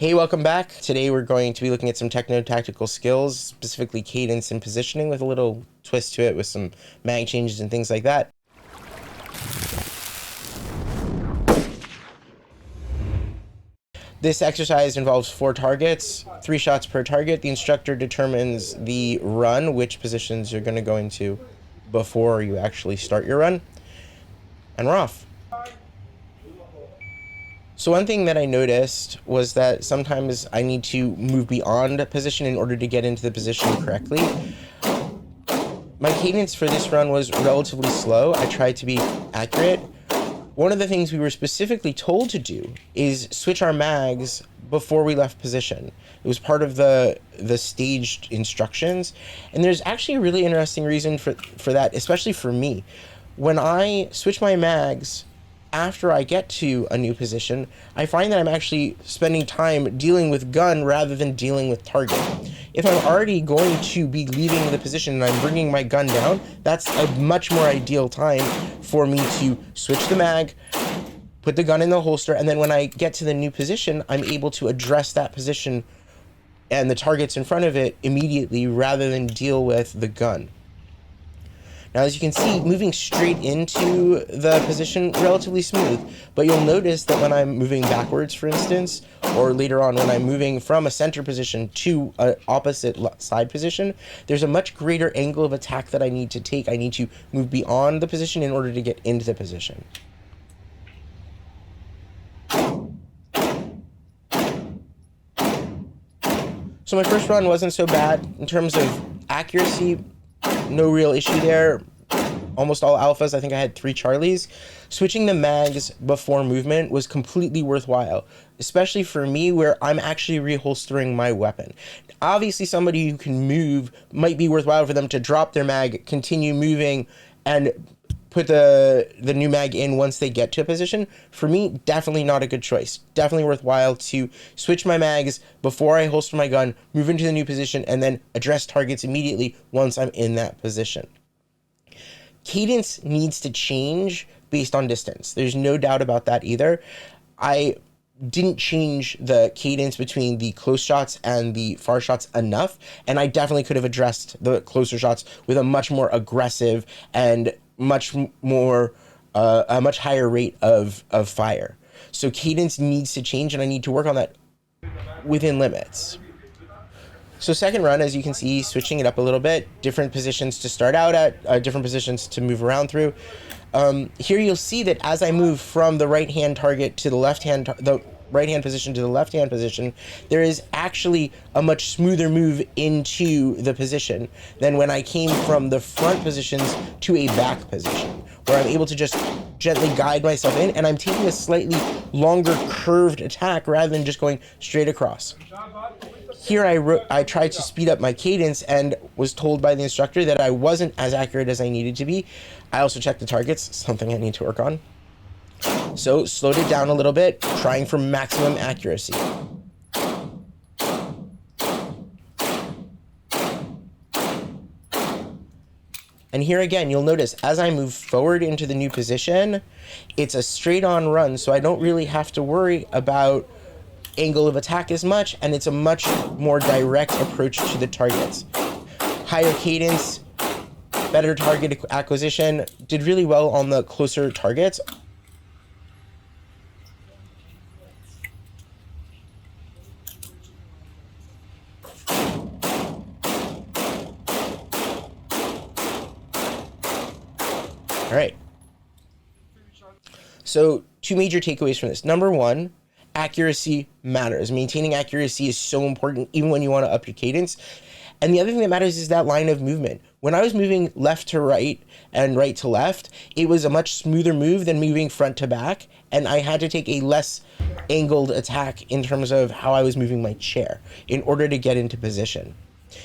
Hey, welcome back. Today we're going to be looking at some techno-tactical skills, specifically cadence and positioning, with a little twist to it with some mag changes and things like that. This exercise involves 4 targets, 3 shots per target. The instructor determines the run, which positions you're going to go into before you actually start your run, and we're off. So one thing that I noticed was that sometimes I need to move beyond a position in order to get into the position correctly. My cadence for this run was relatively slow. I tried to be accurate. One of the things we were specifically told to do is switch our mags before we left position. It was part of the staged instructions. And there's actually a really interesting reason for that, especially for me. When I switch my mags after I get to a new position, I find that I'm actually spending time dealing with gun rather than dealing with target. If I'm already going to be leaving the position and I'm bringing my gun down, that's a much more ideal time for me to switch the mag, put the gun in the holster, and then when I get to the new position, I'm able to address that position and the targets in front of it immediately rather than deal with the gun. Now, as you can see, moving straight into the position, relatively smooth, but you'll notice that when I'm moving backwards, for instance, or later on when I'm moving from a center position to an opposite side position, there's a much greater angle of attack that I need to take. I need to move beyond the position in order to get into the position. So my first run wasn't so bad. In terms of accuracy, no real issue there. Almost all alphas. I think I had 3 Charlies. Switching the mags before movement was completely worthwhile, especially for me where I'm actually reholstering my weapon. Obviously, somebody who can move might be worthwhile for them to drop their mag, continue moving, and put the new mag in once they get to a position. For me, definitely not a good choice. Definitely worthwhile to switch my mags before I holster my gun, move into the new position, and then address targets immediately once I'm in that position. Cadence needs to change based on distance. There's no doubt about that either. I didn't change the cadence between the close shots and the far shots enough, and I definitely could have addressed the closer shots with a much more aggressive and much more a much higher rate of fire. So cadence needs to change, and I need to work on that within limits. So second run, as you can see, switching it up a little bit, different positions to start out at, different positions to move around through. Here you'll see that as I move from the right-hand target to the left-hand, the right-hand position to the left-hand position, there is actually a much smoother move into the position than when I came from the front positions to a back position, where I'm able to just gently guide myself in, and I'm taking a slightly longer curved attack rather than just going straight across. Here I tried to speed up my cadence and was told by the instructor that I wasn't as accurate as I needed to be. I also checked the targets, something I need to work on. So slowed it down a little bit, trying for maximum accuracy. And here again, you'll notice as I move forward into the new position, it's a straight on run, so I don't really have to worry about angle of attack as much, and it's a much more direct approach to the targets. Higher cadence, better target acquisition, did really well on the closer targets. All right. So 2 major takeaways from this. Number 1, accuracy matters. Maintaining accuracy is so important, even when you want to up your cadence. And the other thing that matters is that line of movement. When I was moving left to right and right to left, it was a much smoother move than moving front to back, and I had to take a less angled attack in terms of how I was moving my chair in order to get into position.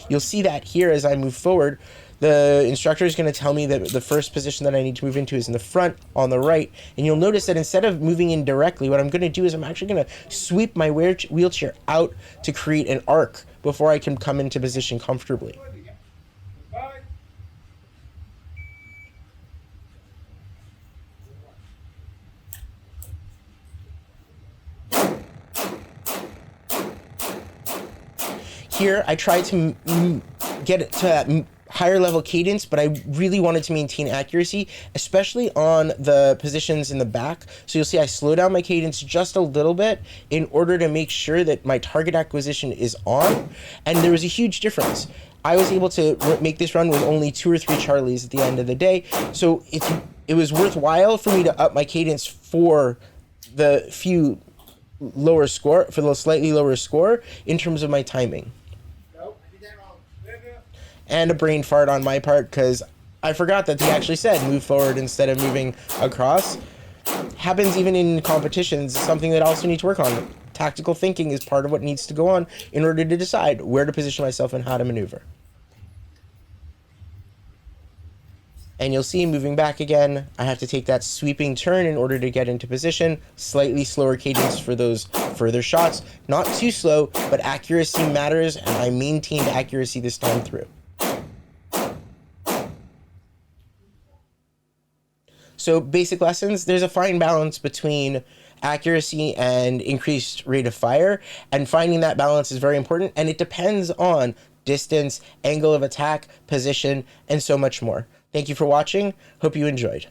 You'll see that here as I move forward. The instructor is going to tell me that the first position that I need to move into is in the front on the right. And you'll notice that instead of moving in directly, what I'm going to do is I'm actually going to sweep my wheelchair out to create an arc before I can come into position comfortably. Here, I tried to get it to that higher level cadence, but I really wanted to maintain accuracy, especially on the positions in the back. So you'll see I slow down my cadence just a little bit in order to make sure that my target acquisition is on. And there was a huge difference. I was able to make this run with only 2 or 3 Charlies at the end of the day. So it was worthwhile for me to up my cadence for the slightly lower score in terms of my timing. And a brain fart on my part, because I forgot that they actually said move forward instead of moving across. Happens even in competitions, something that I also need to work on. Tactical thinking is part of what needs to go on in order to decide where to position myself and how to maneuver. And you'll see, moving back again, I have to take that sweeping turn in order to get into position. Slightly slower cadence for those further shots. Not too slow, but accuracy matters, and I maintained accuracy this time through. So basic lessons, there's a fine balance between accuracy and increased rate of fire, and finding that balance is very important, and it depends on distance, angle of attack, position, and so much more. Thank you for watching. Hope you enjoyed.